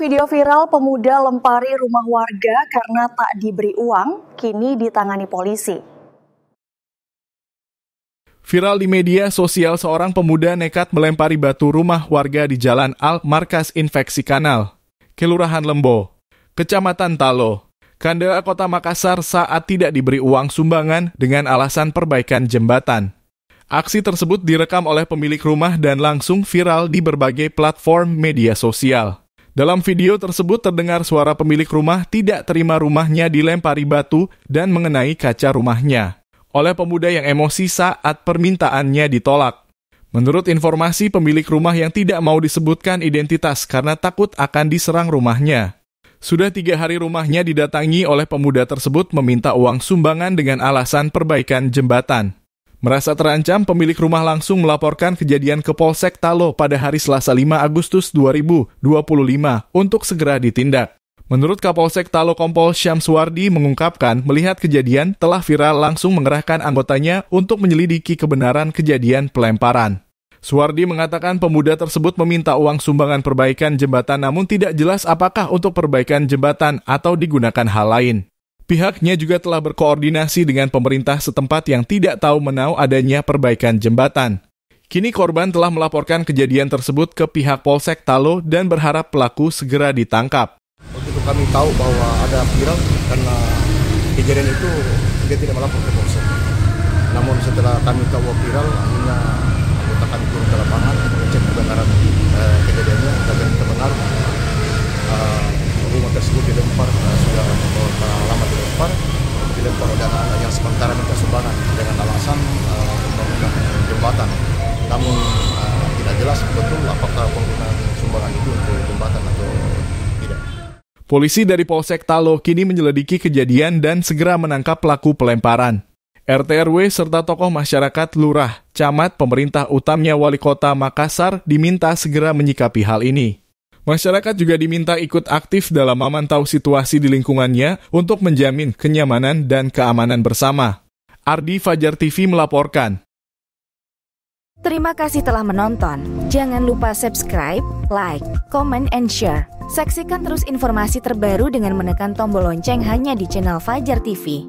Video viral pemuda lempari rumah warga karena tak diberi uang, kini ditangani polisi. Viral di media sosial, seorang pemuda nekat melempari batu rumah warga di Jalan Al-Markas Infeksi Kanal, Kelurahan Lembo, Kecamatan Talo, Kandela, Kota Makassar saat tidak diberi uang sumbangan dengan alasan perbaikan jembatan. Aksi tersebut direkam oleh pemilik rumah dan langsung viral di berbagai platform media sosial. Dalam video tersebut terdengar suara pemilik rumah tidak terima rumahnya dilempari batu dan mengenai kaca rumahnya oleh pemuda yang emosi saat permintaannya ditolak. Menurut informasi, pemilik rumah yang tidak mau disebutkan identitas karena takut akan diserang rumahnya. Sudah 3 hari rumahnya didatangi oleh pemuda tersebut meminta uang sumbangan dengan alasan perbaikan jembatan. Merasa terancam, pemilik rumah langsung melaporkan kejadian ke Polsek Talo pada hari Selasa 5 Agustus 2025 untuk segera ditindak. Menurut Kapolsek Talo Kompol Syam Suwardi mengungkapkan melihat kejadian telah viral langsung mengerahkan anggotanya untuk menyelidiki kebenaran kejadian pelemparan. Suwardi mengatakan pemuda tersebut meminta uang sumbangan perbaikan jembatan namun tidak jelas apakah untuk perbaikan jembatan atau digunakan hal lain. Pihaknya juga telah berkoordinasi dengan pemerintah setempat yang tidak tahu menau adanya perbaikan jembatan. Kini korban telah melaporkan kejadian tersebut ke pihak Polsek Talo dan berharap pelaku segera ditangkap. Begitu kami tahu bahwa ada viral karena kejadian itu dia tidak melapor ke Polsek. Namun setelah kami tahu viral, akhirnya anggota kami turun ke lapangan mengecek kebenaran kejadiannya dan terbenar rumah tersebut dilempar, sudah lama dilempar oleh anak-anak yang sementara minta sumbangan dengan alasan pembangunan jembatan. Namun tidak jelas betul apakah penggunaan sumbangan itu untuk jembatan atau tidak. Polisi dari Polsek Talo kini menyelidiki kejadian dan segera menangkap pelaku pelemparan. RT/RW serta tokoh masyarakat, lurah, camat, pemerintah utamanya wali kota Makassar diminta segera menyikapi hal ini. Masyarakat juga diminta ikut aktif dalam memantau situasi di lingkungannya untuk menjamin kenyamanan dan keamanan bersama. Ardi, Fajar TV melaporkan. Terima kasih telah menonton. Jangan lupa subscribe, like, comment, and share. Saksikan terus informasi terbaru dengan menekan tombol lonceng hanya di channel Fajar TV.